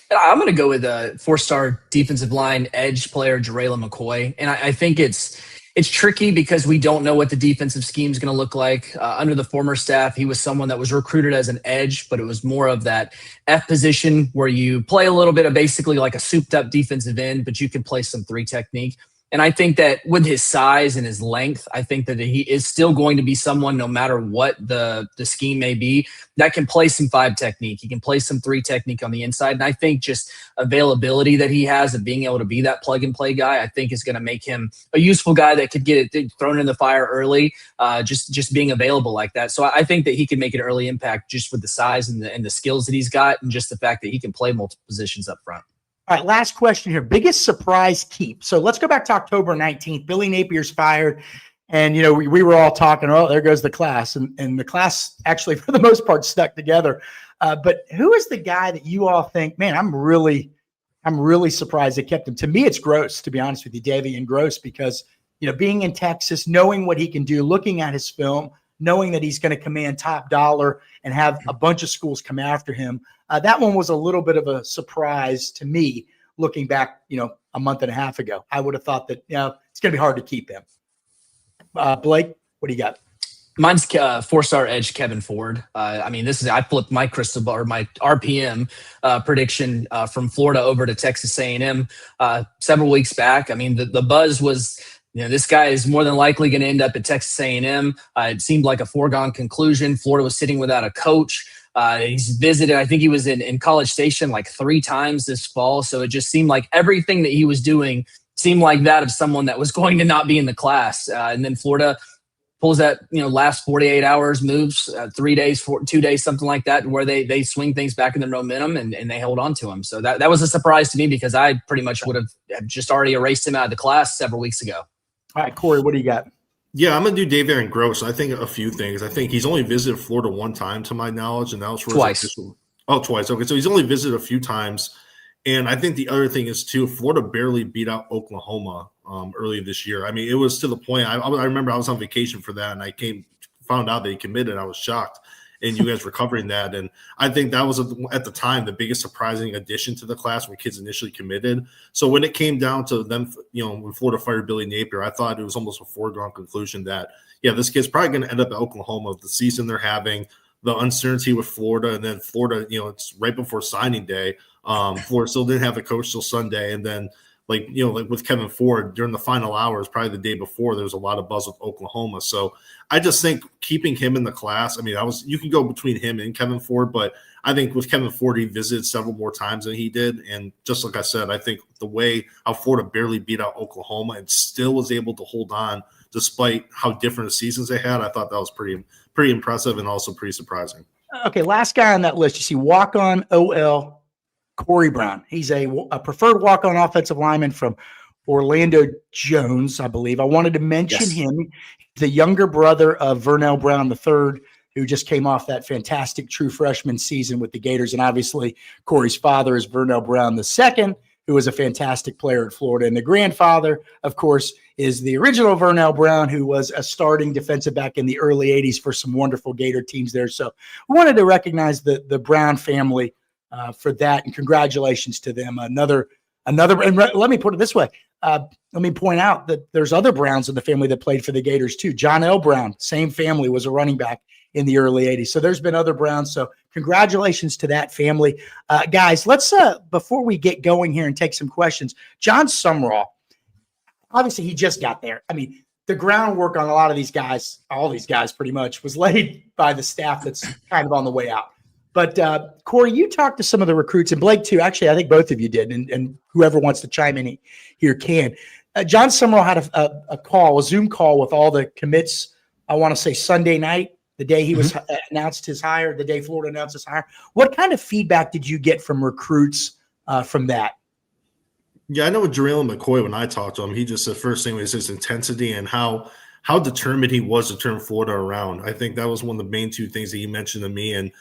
Speaker 2: I'm going to go with a 4-star defensive line edge player, Jarayla McCoy. And I think it's tricky because we don't know what the defensive scheme is going to look like. Under the former staff, he was someone that was recruited as an edge, but it was more of that F position where you play a little bit of basically like a souped-up defensive end, but you can play some 3 technique. And I think that with his size and his length, I think that he is still going to be someone, no matter what the scheme may be, that can play some 5 technique. He can play some 3 technique on the inside. And I think just availability that he has of being able to be that plug-and-play guy, I think is going to make him a useful guy that could get it thrown in the fire early, just being available like that. So I think that he can make an early impact just with the size and the skills that he's got, and just the fact that he can play multiple positions up front.
Speaker 1: All right, last question here. Biggest surprise keep. So let's go back to October 19th. Billy Napier's fired. And, we were all talking, oh, there goes the class. And the class actually, for the most part, stuck together. But who is the guy that you all think, man, I'm really surprised they kept him? To me, it's Gross, to be honest with you, Davian Gross, because, being in Texas, knowing what he can do, looking at his film, knowing that he's going to command top dollar and have a bunch of schools come after him. That one was a little bit of a surprise to me looking back, a month and a half ago. I would have thought that, it's going to be hard to keep him. Blake, what do you got?
Speaker 2: Mine's 4-star edge Kevin Ford. I flipped my crystal ball or my RPM prediction from Florida over to Texas A&M several weeks back. I mean, the buzz was, this guy is more than likely going to end up at Texas A&M. It seemed like a foregone conclusion. Florida was sitting without a coach. He's visited, I think he was in College Station like 3 times this fall. So it just seemed like everything that he was doing seemed like that of someone that was going to not be in the class. And then Florida pulls that, last 48 hours, moves 3 days, 2 days, something like that, where they swing things back in their momentum and they hold on to him. So that was a surprise to me because I pretty much would have just already erased him out of the class several weeks ago.
Speaker 1: All right, Corey, what do you got?
Speaker 3: Yeah, I'm going to do Davian Gross. I think a few things. I think he's only visited Florida 1 time to my knowledge, and that was for
Speaker 2: twice.
Speaker 3: Twice. Okay, so he's only visited a few times. And I think the other thing is, too, Florida barely beat out Oklahoma early this year. I mean, it was to the point. I remember I was on vacation for that, and I found out that he committed. I was shocked, and you guys were covering that. And I think that was, at the time, the biggest surprising addition to the class when kids initially committed. So when it came down to them, when Florida fired Billy Napier, I thought it was almost a foregone conclusion that, this kid's probably going to end up at Oklahoma. The season they're having, the uncertainty with Florida, and then Florida, it's right before signing day. Florida still didn't have a coach till Sunday. And then, like with Kevin Ford during the final hours, probably the day before, there was a lot of buzz with Oklahoma. So I just think keeping him in the class, you can go between him and Kevin Ford, but I think with Kevin Ford, he visited several more times than he did. And just like I said, I think the way how Florida barely beat out Oklahoma and still was able to hold on despite how different the seasons they had, I thought that was pretty impressive and also pretty surprising.
Speaker 1: Okay, last guy on that list, you see walk-on OL Corey Brown. He's a preferred walk-on offensive lineman from Orlando Jones, I believe. I wanted to mention him. He's the younger brother of Vernell Brown III, who just came off that fantastic true freshman season with the Gators. And obviously, Corey's father is Vernell Brown II, who was a fantastic player at Florida. And the grandfather, of course, is the original Vernell Brown, who was a starting defensive back in the early 80s for some wonderful Gator teams there. So we wanted to recognize the Brown family for that, and congratulations to them. Another, and let me put it this way. Let me point out that there's other Browns in the family that played for the Gators too. John L. Brown, same family, was a running back in the early 80s. So there's been other Browns. So congratulations to that family. Guys, let's, before we get going here and take some questions, Jon Sumrall, obviously he just got there. I mean, the groundwork on a lot of these guys, all these guys pretty much, was laid by the staff that's kind of on the way out. But Corey, you talked to some of the recruits, and Blake too. Actually, I think both of you did, and whoever wants to chime in here can. Jon Sumrall had a Zoom call with all the commits, I want to say Sunday night, the day he was announced his hire, the day Florida announced his hire. What kind of feedback did you get from recruits from that?
Speaker 3: Yeah, I know with Jarrell McCoy, when I talked to him, he just said first thing was his intensity and how determined he was to turn Florida around. I think that was one of the main 2 things that he mentioned to me. And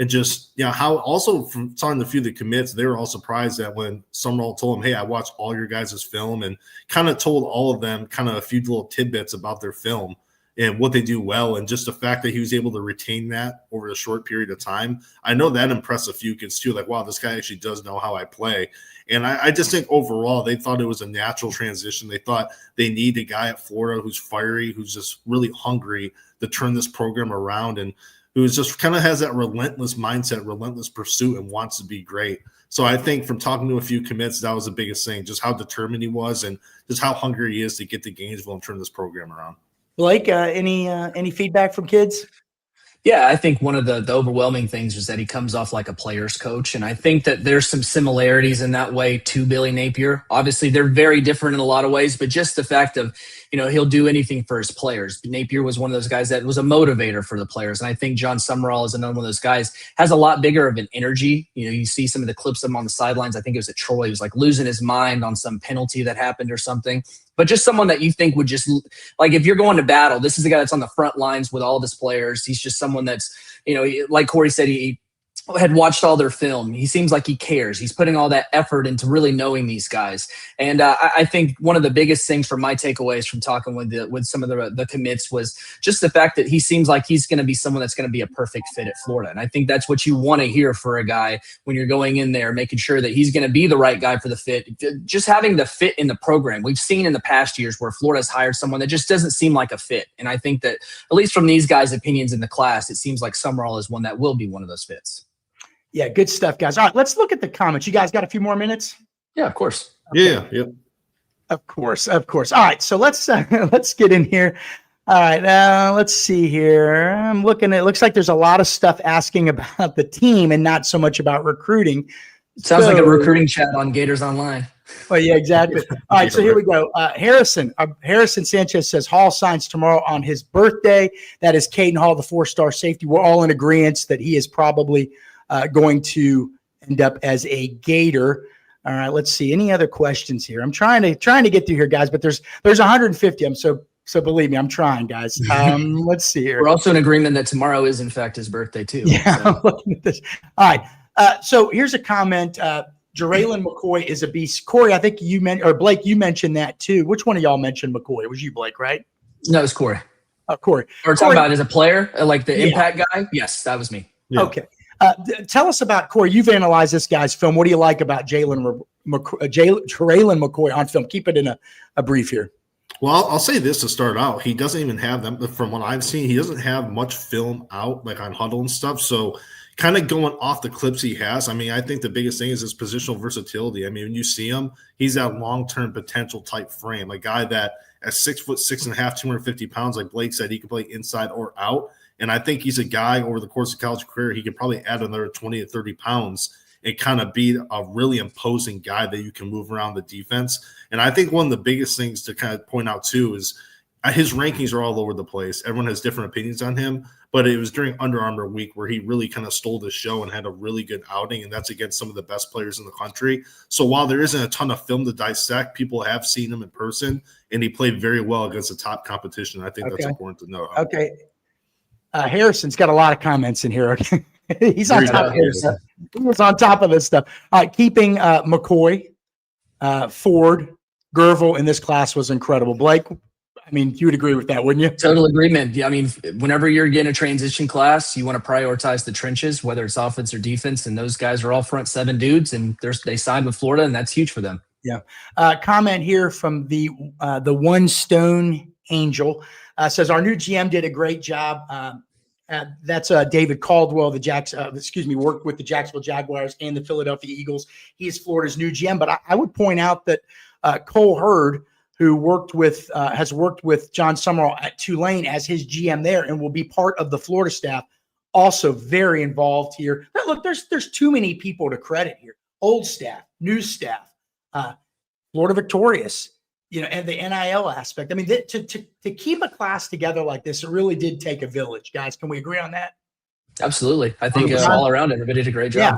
Speaker 3: just, how also from talking to a few of the commits, they were all surprised that when Sumrall told him, hey, I watched all your guys' film, and kind of told all of them kind of a few little tidbits about their film and what they do well. And just the fact that he was able to retain that over a short period of time, I know that impressed a few kids too. Like, wow, this guy actually does know how I play. And I just think overall they thought it was a natural transition. They thought they need a guy at Florida who's fiery, who's just really hungry to turn this program around, and who's just kind of has that relentless mindset, relentless pursuit, and wants to be great. So I think from talking to a few commits, that was the biggest thing, just how determined he was and just how hungry he is to get to Gainesville and turn this program around.
Speaker 1: Blake, any feedback from kids?
Speaker 2: Yeah, I think one of the overwhelming things is that he comes off like a player's coach. And I think that there's some similarities in that way to Billy Napier. Obviously, they're very different in a lot of ways, but just the fact of, he'll do anything for his players. Napier was one of those guys that was a motivator for the players. And I think Jon Sumrall is another one of those guys, has a lot bigger of an energy. You see some of the clips of him on the sidelines. I think it was at Troy. He was like losing his mind on some penalty that happened or something. But just someone that you think would just, like, if you're going to battle, this is the guy that's on the front lines with all of his players. He's just someone that's, like Corey said, he had watched all their film. He seems like he cares. He's putting all that effort into really knowing these guys. And I think one of the biggest things from my takeaways from talking with some of the commits was just the fact that he seems like he's going to be someone that's going to be a perfect fit at Florida. And I think that's what you want to hear for a guy when you're going in there, making sure that he's going to be the right guy for the fit. Just having the fit in the program. We've seen in the past years where Florida's hired someone that just doesn't seem like a fit. And I think that, at least from these guys' opinions in the class, it seems like Sumrall is one that will be one of those fits.
Speaker 1: Yeah, good stuff, guys. All right, let's look at the comments. You guys got a few more minutes?
Speaker 2: Yeah, of course.
Speaker 1: Okay.
Speaker 3: Yeah, yep.
Speaker 1: Of course. All right, so let's get in here. All right, let's see here. I'm looking at. It looks like there's a lot of stuff asking about the team and not so much about recruiting.
Speaker 2: Sounds like a recruiting chat on Gators Online.
Speaker 1: Well, yeah, exactly. All right, so here we go. Harrison Sanchez says Hall signs tomorrow on his birthday. That is Kaden Hall, the 4-star safety. We're all in agreement that he is probably going to end up as a Gator. All right, let's see. Any other questions here? I'm trying to get through here, guys, but there's 150. So believe me, I'm trying, guys. Let's see here.
Speaker 2: We're also in agreement that tomorrow is in fact his birthday too.
Speaker 1: Yeah,
Speaker 2: so.
Speaker 1: I'm looking at this. All right. So here's a comment. Jaraylen McCoy is a beast. Corey, I think you mentioned, or Blake, you mentioned that too. Which one of y'all mentioned McCoy? It was you, Blake, right?
Speaker 2: No, it was Corey.
Speaker 1: Corey.
Speaker 2: Or talking about as a player, like the impact guy? Yes, that was me.
Speaker 3: Yeah.
Speaker 1: Okay. Tell us about Corey. You've analyzed this guy's film. What do you like about Jaraylen McCoy on film? Keep it in a brief here.
Speaker 3: Well, I'll say this to start out. He doesn't even have them. From what I've seen, he doesn't have much film out, like on huddle and stuff. So kind of going off the clips he has, I mean, I think the biggest thing is his positional versatility. I mean, when you see him, he's that long-term potential type frame, a guy that at 6'6.5", 250 pounds, like Blake said, he can play inside or out. And I think he's a guy over the course of college career, he could probably add another 20 to 30 pounds and kind of be a really imposing guy that you can move around the defense. And I think one of the biggest things to kind of point out too is his rankings are all over the place. Everyone has different opinions on him, but it was during Under Armour week where he really kind of stole the show and had a really good outing, and that's against some of the best players in the country. So while there isn't a ton of film to dissect, people have seen him in person, and he played very well against the top competition. I think that's important to know.
Speaker 1: Okay. Harrison's got a lot of comments in here. Okay. He's on top of this. He's on top of this stuff. All right, keeping McCoy, Ford, Gervil in this class was incredible. Blake, I mean, you would agree with that, wouldn't you?
Speaker 2: Total agreement. Yeah, I mean, whenever you're getting a transition class, you want to prioritize the trenches, whether it's offense or defense, and those guys are all front seven dudes, and they signed with Florida, and that's huge for them.
Speaker 1: Yeah. Comment here from the One Stone Angel says our new GM did a great job. That's David Caldwell, worked with the Jacksonville Jaguars and the Philadelphia Eagles. He is Florida's new GM. But I would point out that Cole Hurd, who has worked with Jon Sumrall at Tulane as his GM there and will be part of the Florida staff, also very involved here. But look, there's too many people to credit here. Old staff, new staff, Florida Victorious, and the NIL aspect. I mean, to keep a class together like this, it really did take a village, guys. Can we agree on that?
Speaker 2: Absolutely. I think all around everybody did a great job.
Speaker 1: Yeah.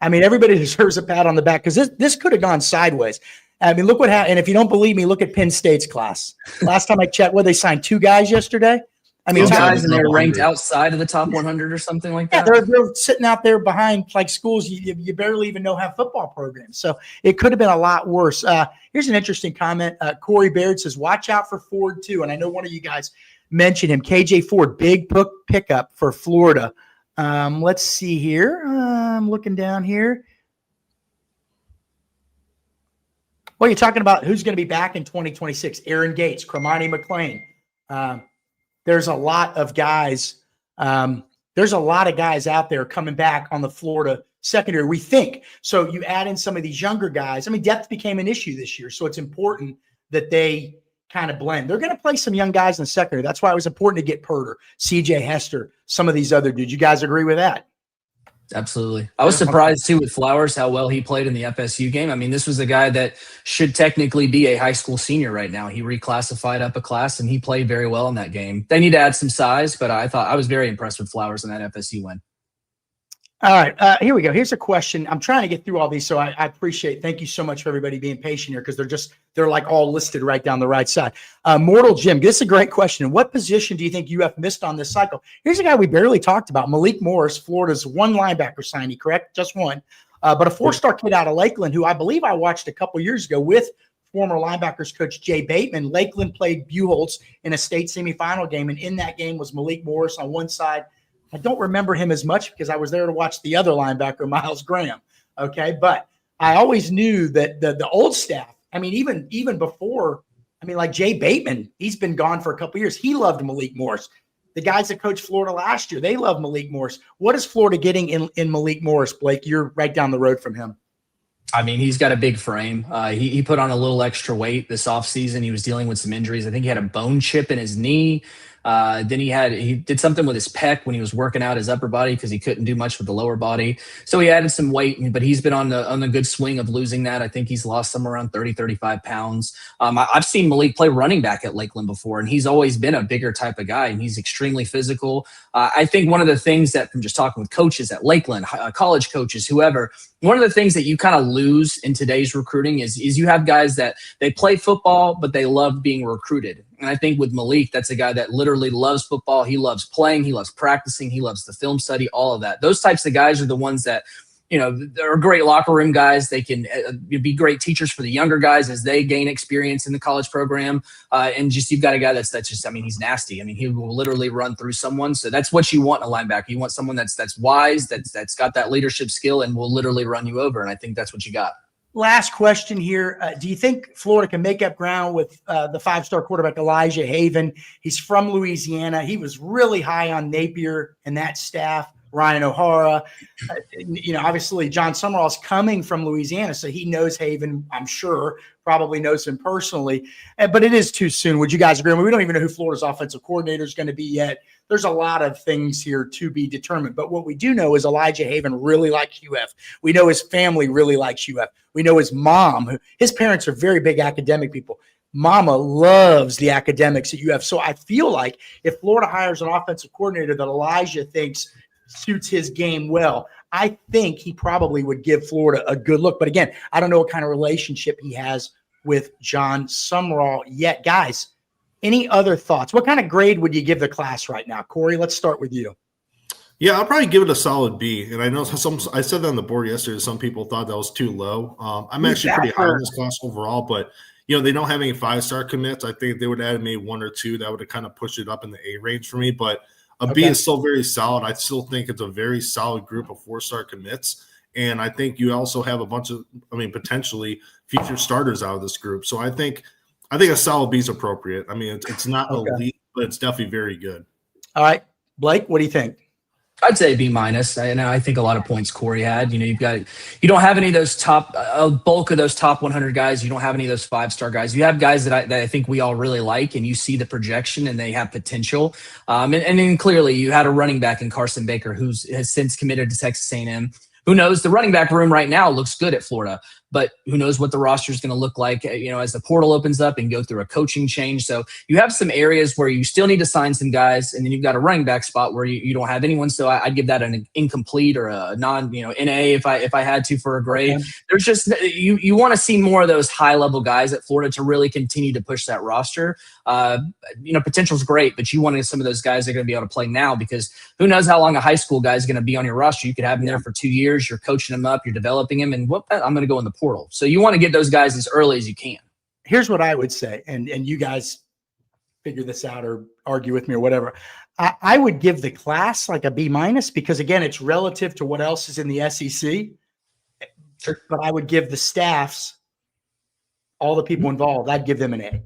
Speaker 1: I mean, everybody deserves a pat on the back because this could have gone sideways. I mean, look what happened. And if you don't believe me, look at Penn State's class. Last time I checked, they signed 2 guys yesterday. I mean,
Speaker 2: 2 guys, and they're ranked outside of the top 100 or something like that.
Speaker 1: Yeah, they're sitting out there behind like schools you barely even know have football programs. So it could have been a lot worse. Here's an interesting comment. Corey Baird says, watch out for Ford too. And I know one of you guys mentioned him. KJ Ford, big pickup for Florida. Let's see here. I'm looking down here. Well, you're talking about who's going to be back in 2026. Aaron Gates, Cromani McLean. There's a lot of guys. There's a lot of guys out there coming back on the Florida secondary, we think. So you add in some of these younger guys. I mean, depth became an issue this year. So it's important that they kind of blend. They're going to play some young guys in the secondary. That's why it was important to get Purter, CJ Hester, some of these other dudes. You guys agree with that?
Speaker 2: Absolutely. I was surprised too with Flowers, how well he played in the FSU game. I mean, this was a guy that should technically be a high school senior right now. He reclassified up a class and he played very well in that game. They need to add some size, but I was very impressed with Flowers in that FSU win.
Speaker 1: All right, here we go. Here's a question. I'm trying to get through all these, so I appreciate. Thank you so much for everybody being patient here, because they're like all listed right down the right side. Mortal Jim, this is a great question. What position do you think UF missed on this cycle? Here's a guy we barely talked about, Malik Morris, Florida's one linebacker signee, correct? Just one, but a four-star kid out of Lakeland, who I believe I watched a couple years ago with former linebackers coach Jay Bateman. Lakeland played Buchholz in a state semifinal game, and in that game was Malik Morris on one side. I don't remember him as much because I was there to watch the other linebacker, Miles Graham. Okay. But I always knew that the old staff, I mean, even before, I mean, like Jay Bateman, he's been gone for a couple of years. He loved Malik Morris. The guys that coached Florida last year, they love Malik Morris. What is Florida getting in Malik Morris, Blake? You're right down the road from him.
Speaker 2: I mean, he's got a big frame. He put on a little extra weight this offseason. He was dealing with some injuries. I think he had a bone chip in his knee. Then he did something with his pec when he was working out his upper body because he couldn't do much with the lower body. So he added some weight, but he's been on the good swing of losing that. I think he's lost somewhere around 30, 35 pounds. I've seen Malik play running back at Lakeland before, and he's always been a bigger type of guy, and he's extremely physical. I think one of the things that, from just talking with coaches at Lakeland, college coaches, whoever, one of the things that you kind of lose in today's recruiting is you have guys that they play football, but they love being recruited. And I think with Malik, that's a guy that literally loves football. He loves playing. He loves practicing. He loves the film study, all of that. Those types of guys are the ones that, they're great locker room guys. They can be great teachers for the younger guys as they gain experience in the college program. And just, you've got a guy that's just, I mean, he's nasty. I mean, he will literally run through someone. So that's what you want in a linebacker. You want someone that's wise, that's got that leadership skill and will literally run you over. And I think that's what you got.
Speaker 1: Last question here. Do you think Florida can make up ground with the five-star quarterback Elijah Haven? He's from Louisiana. He was really high on Napier and that staff, Ryan O'Hara. Obviously Jon Sumrall is coming from Louisiana, so he knows Haven, I'm sure, probably knows him personally. But it is too soon. Would you guys agree? I mean, we don't even know who Florida's offensive coordinator is going to be yet. There's a lot of things here to be determined. But what we do know is Elijah Haven really likes UF. We know his family really likes UF. We know his mom, his parents are very big academic people. Mama loves the academics at UF. So I feel like if Florida hires an offensive coordinator that Elijah thinks suits his game well, I think he probably would give Florida a good look. But again, I don't know what kind of relationship he has with Jon Sumrall yet. Guys, any other thoughts? What kind of grade would you give the class right now? Corey, let's start with you.
Speaker 3: Yeah, I'll probably give it a solid B. And I know I said that on the board yesterday. Some people thought that was too low. I'm actually pretty high on this class overall, but they don't have any 5-star commits. I think they would add maybe 1 or 2. That would have kind of pushed it up in the A range for me. But a B is still very solid. I still think it's a very solid group of 4-star commits. And I think you also have a bunch of, potentially future starters out of this group. So I think a solid B is appropriate. I mean, it's not elite, but it's definitely very good.
Speaker 1: All right, Blake, what do you think?
Speaker 2: I'd say B-. I think a lot of points Corey had. You don't have any of those top, bulk of those top 100 guys. You don't have any of those 5-star guys. You have guys that I think we all really like, and you see the projection and they have potential. And then clearly you had a running back in Carson Baker has since committed to Texas A&M. Who knows? The running back room right now looks good at Florida, but who knows what the roster is going to look like, as the portal opens up and go through a coaching change. So you have some areas where you still need to sign some guys, and then you've got a running back spot where you don't have anyone. So I'd give that an incomplete or a non, NA if I had to for a grade. Okay. There's just, you want to see more of those high level guys at Florida to really continue to push that roster. Potential is great, but you want some of those guys that are going to be able to play now, because who knows how long a high school guy is going to be on your roster. You could have him there for 2 years. You're coaching him up, you're developing him, and I'm going to go in the portal. So you want to get those guys as early as you can.
Speaker 1: Here's what I would say, and you guys figure this out or argue with me or whatever. I would give the class like a B-, because again, it's relative to what else is in the SEC. Sure. But I would give the staffs, all the people involved, I'd give them an A.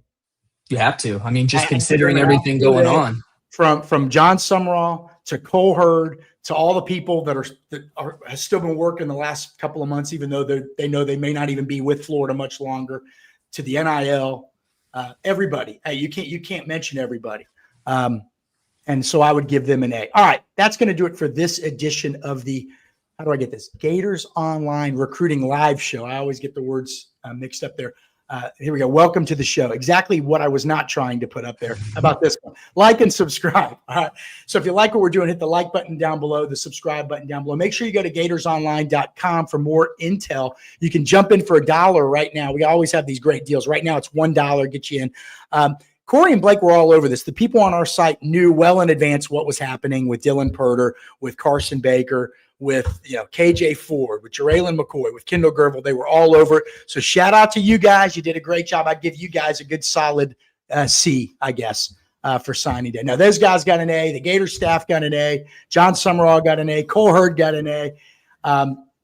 Speaker 2: You have to. I mean, just considering everything going on.
Speaker 1: From Jon Sumrall to Cole Hurd to all the people that have still been working the last couple of months, even though they know they may not even be with Florida much longer, to the NIL, everybody. You can't mention everybody. And so I would give them an A. All right, that's going to do it for this edition of the, how do I get this? Gators Online Recruiting Live Show. I always get the words mixed up there. Here we go. Welcome to the show. Exactly what I was not trying to put up there. How about this one? Like and subscribe. All right. So if you like what we're doing, hit the like button down below, the subscribe button down below. Make sure you go to gatorsonline.com for more intel. You can jump in for $1 right now. We always have these great deals. Right now, it's $1, get you in. Corey and Blake were all over this. The people on our site knew well in advance what was happening with Dylan Purter, with Carson Baker, with KJ Ford, with Jeraylen McCoy, with Kendall Gervil. They were all over it. So shout out to you guys. You did a great job. I'd give you guys a good solid C, I guess, for signing day. Now, those guys got an A. The Gators staff got an A. Jon Sumrall got an A. Cole Hurd got an A.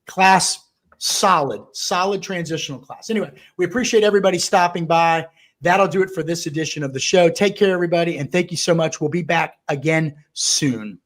Speaker 1: Class solid transitional class. Anyway, we appreciate everybody stopping by. That'll do it for this edition of the show. Take care, everybody, and thank you so much. We'll be back again soon.